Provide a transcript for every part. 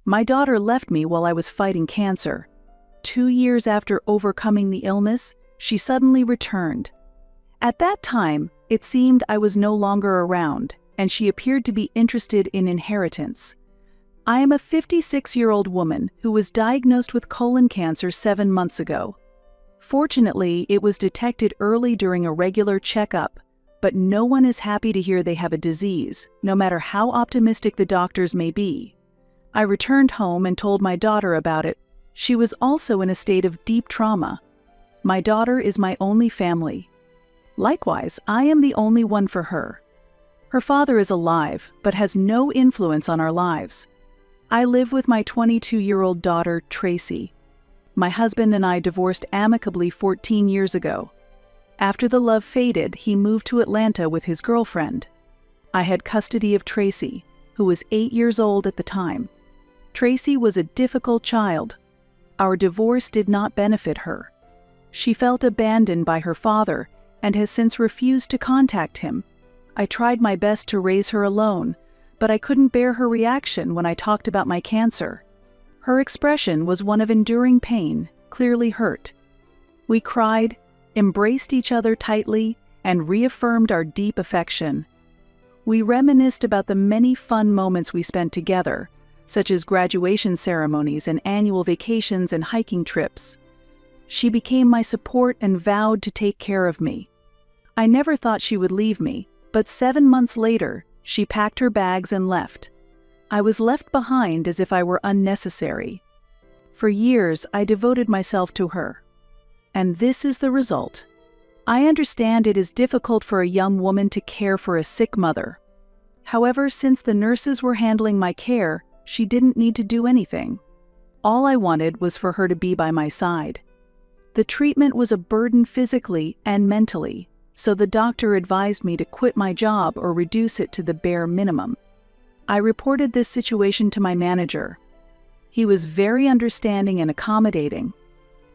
My daughter left me while I was fighting cancer. 2 years after overcoming the illness, she suddenly returned. At that time, it seemed I was no longer around, and she appeared to be interested in inheritance. I am a 56-year-old woman who was diagnosed with colon cancer 7 months ago. Fortunately, it was detected early during a regular checkup, but no one is happy to hear they have a disease, no matter how optimistic the doctors may be. I returned home and told my daughter about it. She was also in a state of deep trauma. My daughter is my only family. Likewise, I am the only one for her. Her father is alive, but has no influence on our lives. I live with my 22-year-old daughter, Tracy. My husband and I divorced amicably 14 years ago. After the love faded, he moved to Atlanta with his girlfriend. I had custody of Tracy, who was 8 years old at the time. Tracy was a difficult child. Our divorce did not benefit her. She felt abandoned by her father and has since refused to contact him. I tried my best to raise her alone, but I couldn't bear her reaction when I talked about my cancer. Her expression was one of enduring pain, clearly hurt. We cried, embraced each other tightly, and reaffirmed our deep affection. We reminisced about the many fun moments we spent together, such as graduation ceremonies and annual vacations and hiking trips. She became my support and vowed to take care of me. I never thought she would leave me, but 7 months later, she packed her bags and left. I was left behind as if I were unnecessary. For years, I devoted myself to her. And this is the result. I understand it is difficult for a young woman to care for a sick mother. However, since the nurses were handling my care, she didn't need to do anything. All I wanted was for her to be by my side. The treatment was a burden physically and mentally, so the doctor advised me to quit my job or reduce it to the bare minimum. I reported this situation to my manager. He was very understanding and accommodating.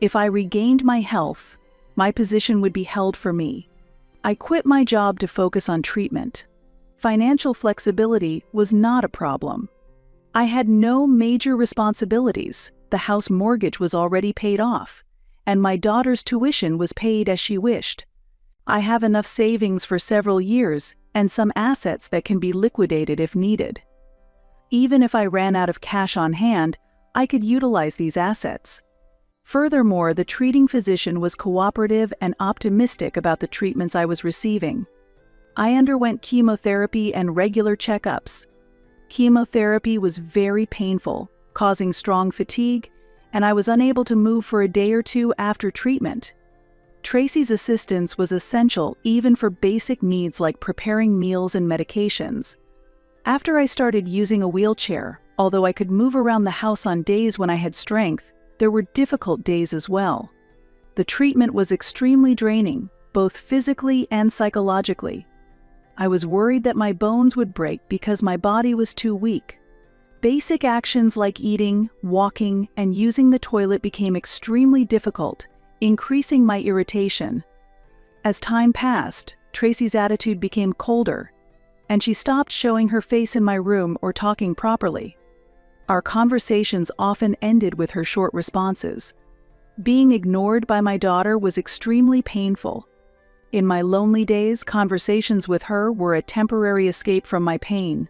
If I regained my health, my position would be held for me. I quit my job to focus on treatment. Financial flexibility was not a problem. I had no major responsibilities. The house mortgage was already paid off, and my daughter's tuition was paid as she wished. I have enough savings for several years and some assets that can be liquidated if needed. Even if I ran out of cash on hand, I could utilize these assets. Furthermore, the treating physician was cooperative and optimistic about the treatments I was receiving. I underwent chemotherapy and regular checkups. Chemotherapy was very painful, causing strong fatigue, and I was unable to move for a day or two after treatment. Tracy's assistance was essential even for basic needs like preparing meals and medications. After I started using a wheelchair, although I could move around the house on days when I had strength, there were difficult days as well. The treatment was extremely draining, both physically and psychologically. I was worried that my bones would break because my body was too weak. Basic actions like eating, walking, and using the toilet became extremely difficult, increasing my irritation. As time passed, Tracy's attitude became colder, and she stopped showing her face in my room or talking properly. Our conversations often ended with her short responses. Being ignored by my daughter was extremely painful. In my lonely days, conversations with her were a temporary escape from my pain.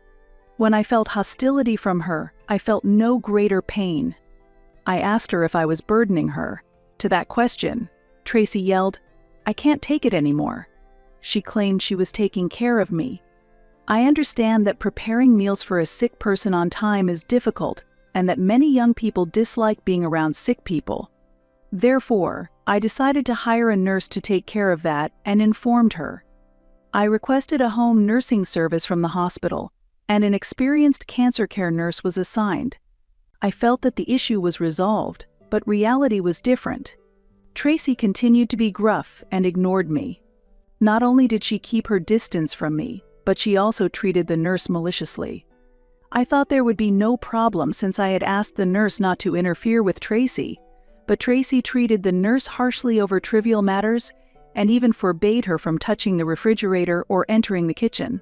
When I felt hostility from her, I felt no greater pain. I asked her if I was burdening her. To that question, Tracy yelled, "I can't take it anymore." She claimed she was taking care of me. I understand that preparing meals for a sick person on time is difficult and that many young people dislike being around sick people. Therefore, I decided to hire a nurse to take care of that and informed her. I requested a home nursing service from the hospital, and an experienced cancer care nurse was assigned. I felt that the issue was resolved, but reality was different. Tracy continued to be gruff and ignored me. Not only did she keep her distance from me, but she also treated the nurse maliciously. I thought there would be no problem since I had asked the nurse not to interfere with Tracy, but Tracy treated the nurse harshly over trivial matters and even forbade her from touching the refrigerator or entering the kitchen.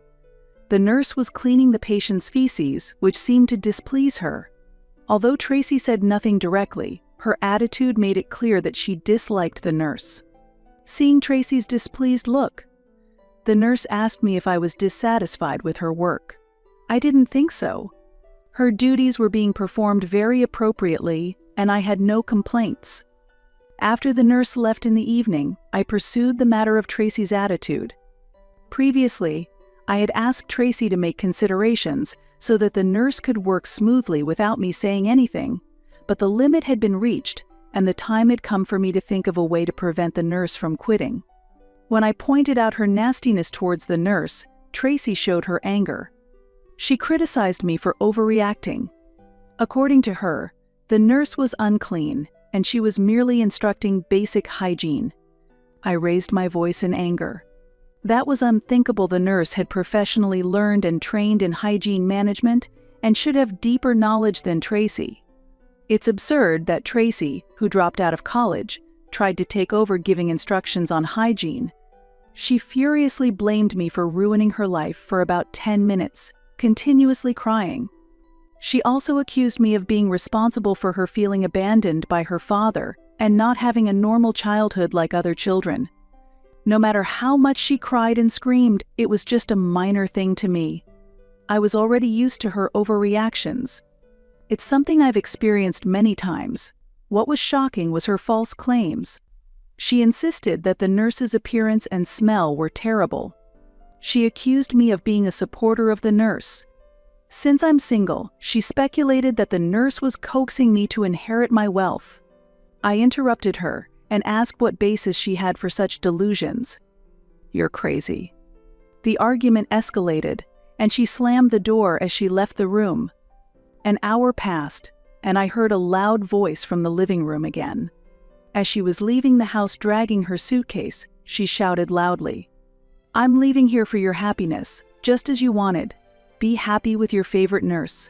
The nurse was cleaning the patient's feces, which seemed to displease her. Although Tracy said nothing directly, her attitude made it clear that she disliked the nurse. Seeing Tracy's displeased look, the nurse asked me if I was dissatisfied with her work. I didn't think so. Her duties were being performed very appropriately, and I had no complaints. After the nurse left in the evening, I pursued the matter of Tracy's attitude. Previously, I had asked Tracy to make considerations so that the nurse could work smoothly without me saying anything, but the limit had been reached, and the time had come for me to think of a way to prevent the nurse from quitting. When I pointed out her nastiness towards the nurse, Tracy showed her anger. She criticized me for overreacting. According to her, the nurse was unclean, and she was merely instructing basic hygiene. I raised my voice in anger. That was unthinkable. The nurse had professionally learned and trained in hygiene management and should have deeper knowledge than Tracy. It's absurd that Tracy, who dropped out of college, tried to take over giving instructions on hygiene. She furiously blamed me for ruining her life for about 10 minutes, continuously crying. She also accused me of being responsible for her feeling abandoned by her father and not having a normal childhood like other children. No matter how much she cried and screamed, it was just a minor thing to me. I was already used to her overreactions. It's something I've experienced many times. What was shocking was her false claims. She insisted that the nurse's appearance and smell were terrible. She accused me of being a supporter of the nurse. Since I'm single, she speculated that the nurse was coaxing me to inherit my wealth. I interrupted her and asked what basis she had for such delusions. "You're crazy." The argument escalated, and she slammed the door as she left the room. An hour passed, and I heard a loud voice from the living room again. As she was leaving the house dragging her suitcase, she shouted loudly, "I'm leaving here for your happiness, just as you wanted. Be happy with your favorite nurse.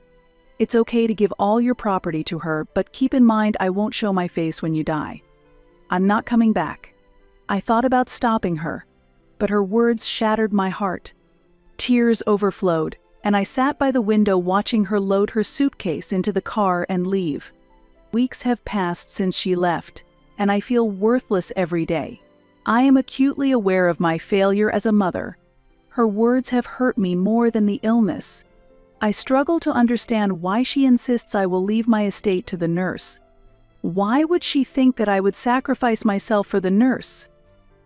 It's okay to give all your property to her, but keep in mind I won't show my face when you die. I'm not coming back." I thought about stopping her, but her words shattered my heart. Tears overflowed, and I sat by the window watching her load her suitcase into the car and leave. Weeks have passed since she left, and I feel worthless every day. I am acutely aware of my failure as a mother. Her words have hurt me more than the illness. I struggle to understand why she insists I will leave my estate to the nurse. Why would she think that I would sacrifice myself for the nurse?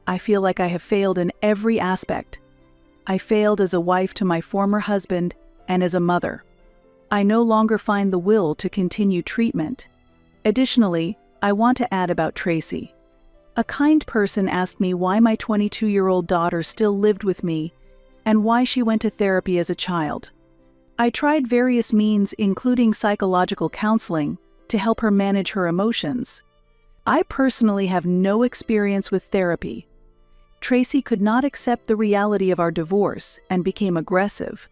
I feel like I have failed in every aspect. I failed as a wife to my former husband and as a mother. I no longer find the will to continue treatment. Additionally, I want to add about Tracy. A kind person asked me why my 22-year-old daughter still lived with me and why she went to therapy as a child. I tried various means, including psychological counseling, to help her manage her emotions. I personally have no experience with therapy. Tracy could not accept the reality of our divorce and became aggressive.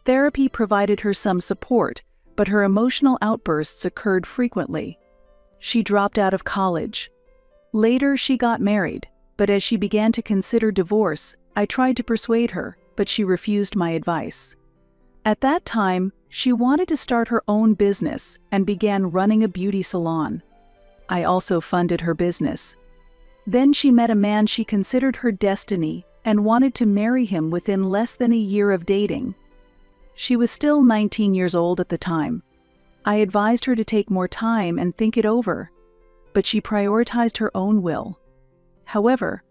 Therapy provided her some support, but her emotional outbursts occurred frequently. She dropped out of college. Later, she got married, but as she began to consider divorce, I tried to persuade her, but she refused my advice. At that time, she wanted to start her own business and began running a beauty salon. I also funded her business. Then she met a man she considered her destiny and wanted to marry him within less than a year of dating. She was still 19 years old at the time. I advised her to take more time and think it over, but she prioritized her own will. However,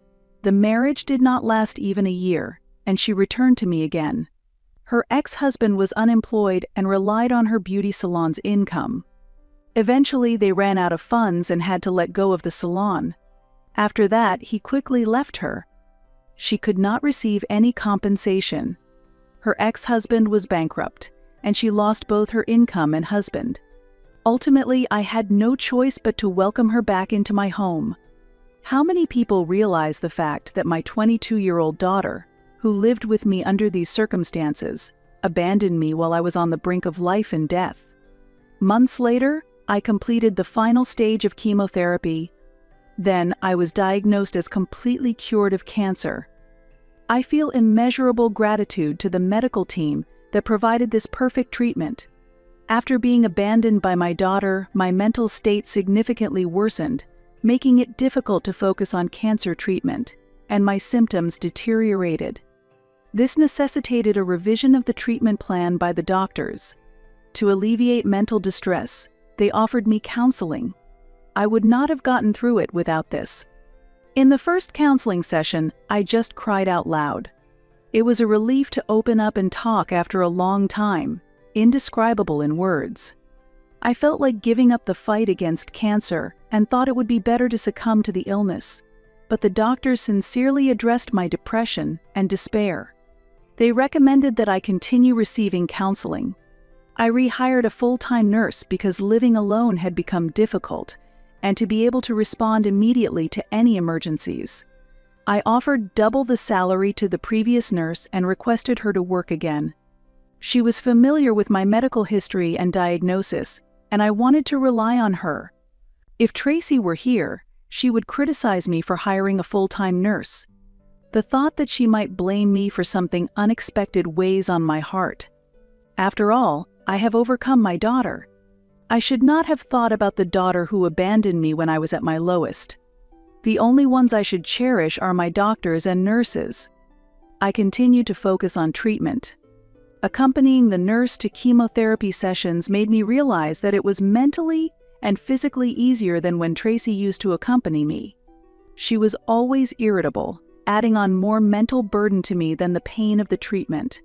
the marriage did not last even a year, and she returned to me again. Her ex-husband was unemployed and relied on her beauty salon's income. Eventually, they ran out of funds and had to let go of the salon. After that, he quickly left her. She could not receive any compensation. Her ex-husband was bankrupt, and she lost both her income and husband. Ultimately, I had no choice but to welcome her back into my home. How many people realize the fact that my 22-year-old daughter, who lived with me under these circumstances, abandoned me while I was on the brink of life and death? Months later, I completed the final stage of chemotherapy. Then I was diagnosed as completely cured of cancer. I feel immeasurable gratitude to the medical team that provided this perfect treatment. After being abandoned by my daughter, my mental state significantly worsened, making it difficult to focus on cancer treatment, and my symptoms deteriorated. This necessitated a revision of the treatment plan by the doctors. To alleviate mental distress, they offered me counseling. I would not have gotten through it without this. In the first counseling session, I just cried out loud. It was a relief to open up and talk after a long time, indescribable in words. I felt like giving up the fight against cancer and thought it would be better to succumb to the illness, but the doctors sincerely addressed my depression and despair. They recommended that I continue receiving counseling. I rehired a full-time nurse because living alone had become difficult, and to be able to respond immediately to any emergencies. I offered double the salary to the previous nurse and requested her to work again. She was familiar with my medical history and diagnosis, and I wanted to rely on her. If Tracy were here, she would criticize me for hiring a full-time nurse. The thought that she might blame me for something unexpected weighs on my heart. After all, I have overcome my daughter. I should not have thought about the daughter who abandoned me when I was at my lowest. The only ones I should cherish are my doctors and nurses. I continued to focus on treatment. Accompanying the nurse to chemotherapy sessions made me realize that it was mentally and physically easier than when Tracy used to accompany me. She was always irritable, adding on more mental burden to me than the pain of the treatment.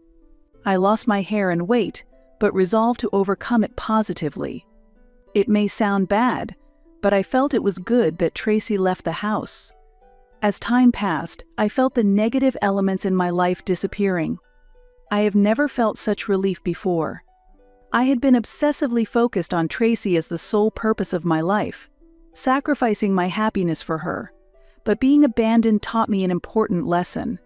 I lost my hair and weight, but resolved to overcome it positively. It may sound bad, but I felt it was good that Tracy left the house. As time passed, I felt the negative elements in my life disappearing. I have never felt such relief before. I had been obsessively focused on Tracy as the sole purpose of my life, sacrificing my happiness for her. But being abandoned taught me an important lesson.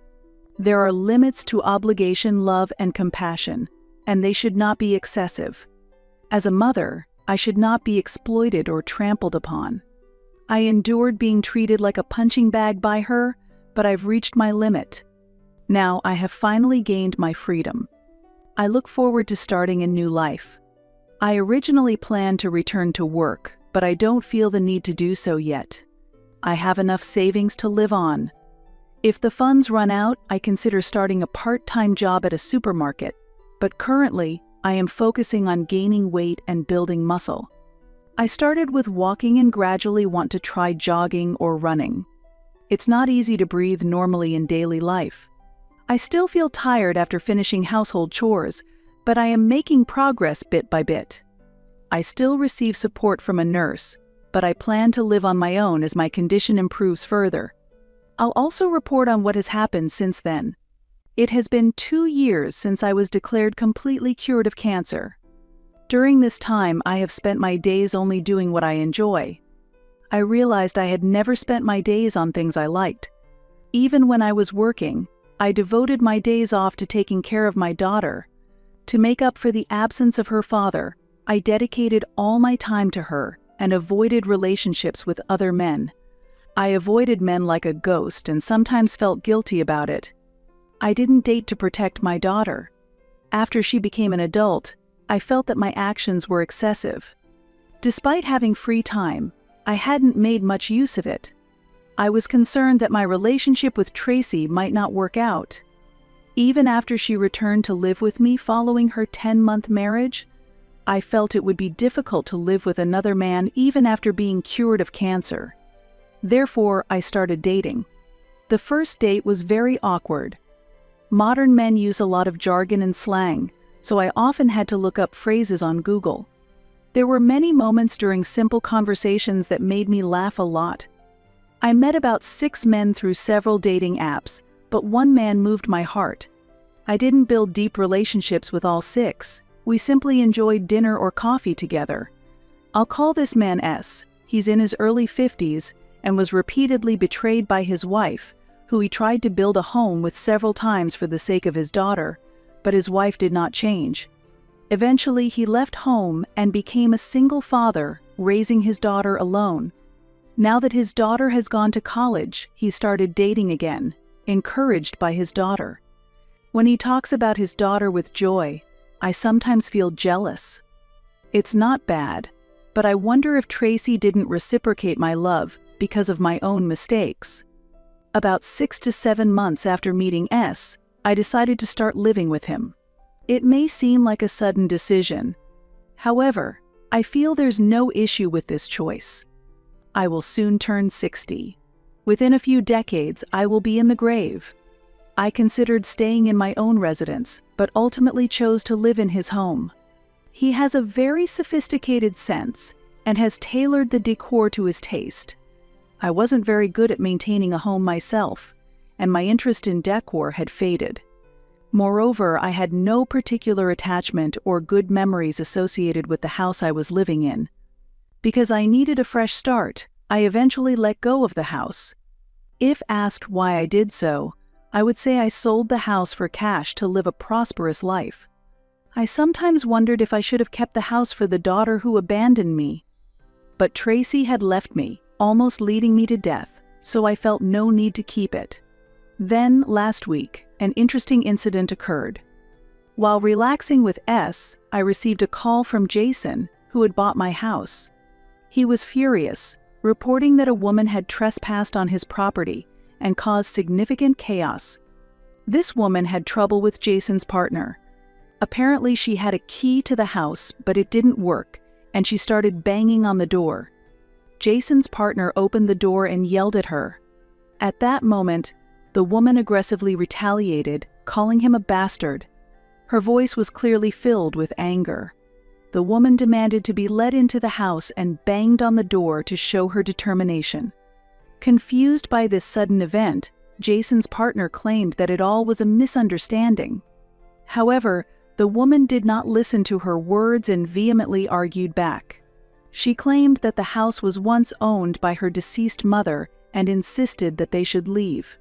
There are limits to obligation, love, and compassion, and they should not be excessive. As a mother, I should not be exploited or trampled upon. I endured being treated like a punching bag by her, but I've reached my limit. Now I have finally gained my freedom. I look forward to starting a new life. I originally planned to return to work, but I don't feel the need to do so yet. I have enough savings to live on. If the funds run out, I consider starting a part-time job at a supermarket, but currently, I am focusing on gaining weight and building muscle. I started with walking and gradually want to try jogging or running. It's not easy to breathe normally in daily life. I still feel tired after finishing household chores, but I am making progress bit by bit. I still receive support from a nurse, but I plan to live on my own as my condition improves further. I'll also report on what has happened since then. It has been 2 years since I was declared completely cured of cancer. During this time, I have spent my days only doing what I enjoy. I realized I had never spent my days on things I liked. Even when I was working, I devoted my days off to taking care of my daughter. To make up for the absence of her father, I dedicated all my time to her and avoided relationships with other men. I avoided men like a ghost and sometimes felt guilty about it. I didn't date to protect my daughter. After she became an adult, I felt that my actions were excessive. Despite having free time, I hadn't made much use of it. I was concerned that my relationship with Tracy might not work out. Even after she returned to live with me following her 10-month marriage, I felt it would be difficult to live with another man even after being cured of cancer. Therefore, I started dating. The first date was very awkward. Modern men use a lot of jargon and slang, so I often had to look up phrases on Google. There were many moments during simple conversations that made me laugh a lot. I met about 6 men through several dating apps, but one man moved my heart. I didn't build deep relationships with all 6. We simply enjoyed dinner or coffee together. I'll call this man S. He's in his early 50s and was repeatedly betrayed by his wife, who he tried to build a home with several times for the sake of his daughter, but his wife did not change. Eventually, he left home and became a single father, raising his daughter alone. Now that his daughter has gone to college, he started dating again, encouraged by his daughter. When he talks about his daughter with joy, I sometimes feel jealous. It's not bad, but I wonder if Tracy didn't reciprocate my love because of my own mistakes. About 6 to 7 months after meeting S, I decided to start living with him. It may seem like a sudden decision. However, I feel there's no issue with this choice. I will soon turn 60. Within a few decades, I will be in the grave. I considered staying in my own residence, but ultimately chose to live in his home. He has a very sophisticated sense and has tailored the decor to his taste. I wasn't very good at maintaining a home myself, and my interest in decor had faded. Moreover, I had no particular attachment or good memories associated with the house I was living in. Because I needed a fresh start, I eventually let go of the house. If asked why I did so, I would say I sold the house for cash to live a prosperous life. I sometimes wondered if I should have kept the house for the daughter who abandoned me. But Tracy had left me, almost leading me to death, so I felt no need to keep it. Then, last week, an interesting incident occurred. While relaxing with S, I received a call from Jason, who had bought my house. He was furious, reporting that a woman had trespassed on his property and caused significant chaos. This woman had trouble with Jason's partner. Apparently, she had a key to the house, but it didn't work, and she started banging on the door. Jason's partner opened the door and yelled at her. At that moment, the woman aggressively retaliated, calling him a bastard. Her voice was clearly filled with anger. The woman demanded to be let into the house and banged on the door to show her determination. Confused by this sudden event, Jason's partner claimed that it all was a misunderstanding. However, the woman did not listen to her words and vehemently argued back. She claimed that the house was once owned by her deceased mother and insisted that they should leave.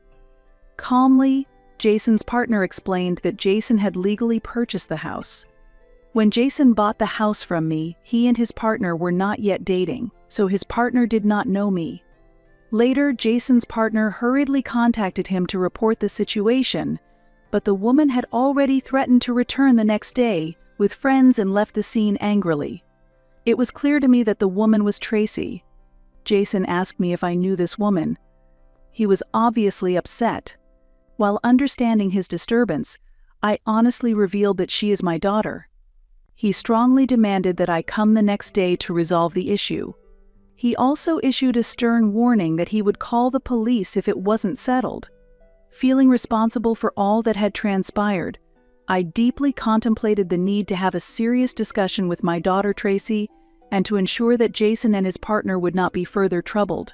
Calmly, Jason's partner explained that Jason had legally purchased the house. When Jason bought the house from me, he and his partner were not yet dating, so his partner did not know me. Later, Jason's partner hurriedly contacted him to report the situation, but the woman had already threatened to return the next day with friends and left the scene angrily. It was clear to me that the woman was Tracy. Jason asked me if I knew this woman. He was obviously upset. While understanding his disturbance, I honestly revealed that she is my daughter. He strongly demanded that I come the next day to resolve the issue. He also issued a stern warning that he would call the police if it wasn't settled. Feeling responsible for all that had transpired, I deeply contemplated the need to have a serious discussion with my daughter Tracy and to ensure that Jason and his partner would not be further troubled.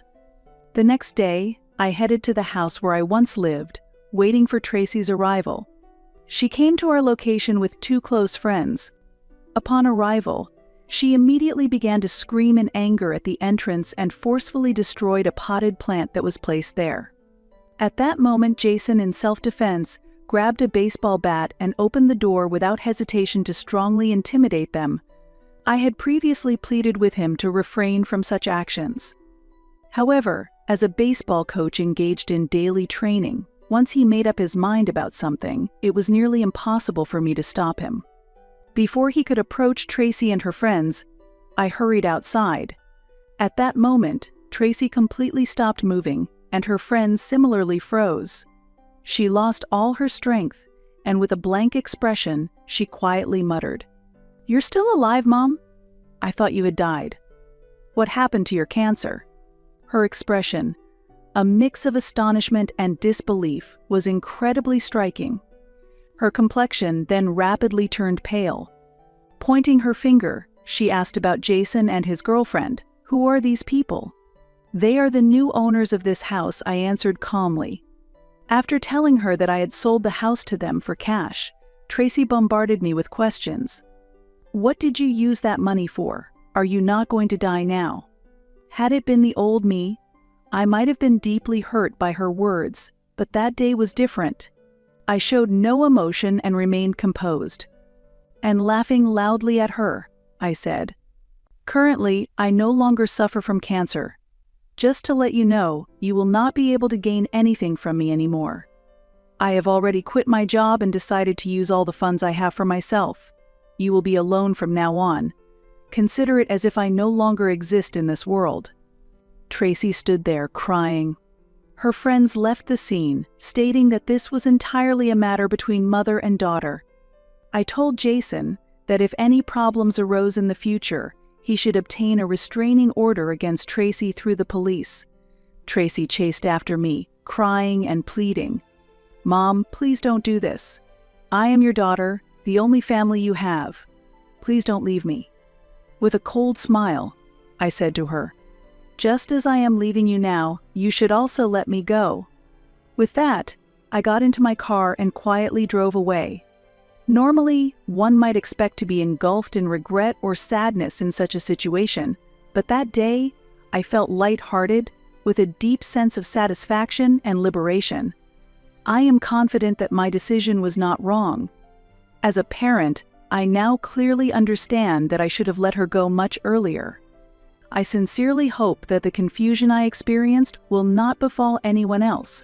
The next day, I headed to the house where I once lived, waiting for Tracy's arrival. She came to our location with 2 close friends. Upon arrival, she immediately began to scream in anger at the entrance and forcefully destroyed a potted plant that was placed there. At that moment, Jason, in self-defense, grabbed a baseball bat and opened the door without hesitation to strongly intimidate them. I had previously pleaded with him to refrain from such actions. However, as a baseball coach engaged in daily training, once he made up his mind about something, it was nearly impossible for me to stop him. Before he could approach Tracy and her friends, I hurried outside. At that moment, Tracy completely stopped moving, and her friends similarly froze. She lost all her strength, and with a blank expression, she quietly muttered, "You're still alive, Mom? I thought you had died. What happened to your cancer?" Her expression, a mix of astonishment and disbelief, was incredibly striking. Her complexion then rapidly turned pale. Pointing her finger, she asked about Jason and his girlfriend. "Who are these people?" "They are the new owners of this house," I answered calmly. After telling her that I had sold the house to them for cash, Tracy bombarded me with questions. "What did you use that money for? Are you not going to die now?" Had it been the old me, I might have been deeply hurt by her words, but that day was different. I showed no emotion and remained composed. And laughing loudly at her, I said, "Currently, I no longer suffer from cancer. Just to let you know, you will not be able to gain anything from me anymore. I have already quit my job and decided to use all the funds I have for myself. You will be alone from now on. Consider it as if I no longer exist in this world." Tracy stood there, crying. Her friends left the scene, stating that this was entirely a matter between mother and daughter. I told Jason that if any problems arose in the future, he should obtain a restraining order against Tracy through the police. Tracy chased after me, crying and pleading. "Mom, please don't do this. I am your daughter, the only family you have. Please don't leave me." With a cold smile, I said to her, "Just as I am leaving you now, you should also let me go." With that, I got into my car and quietly drove away. Normally, one might expect to be engulfed in regret or sadness in such a situation, but that day, I felt light-hearted, with a deep sense of satisfaction and liberation. I am confident that my decision was not wrong. As a parent, I now clearly understand that I should have let her go much earlier. I sincerely hope that the confusion I experienced will not befall anyone else,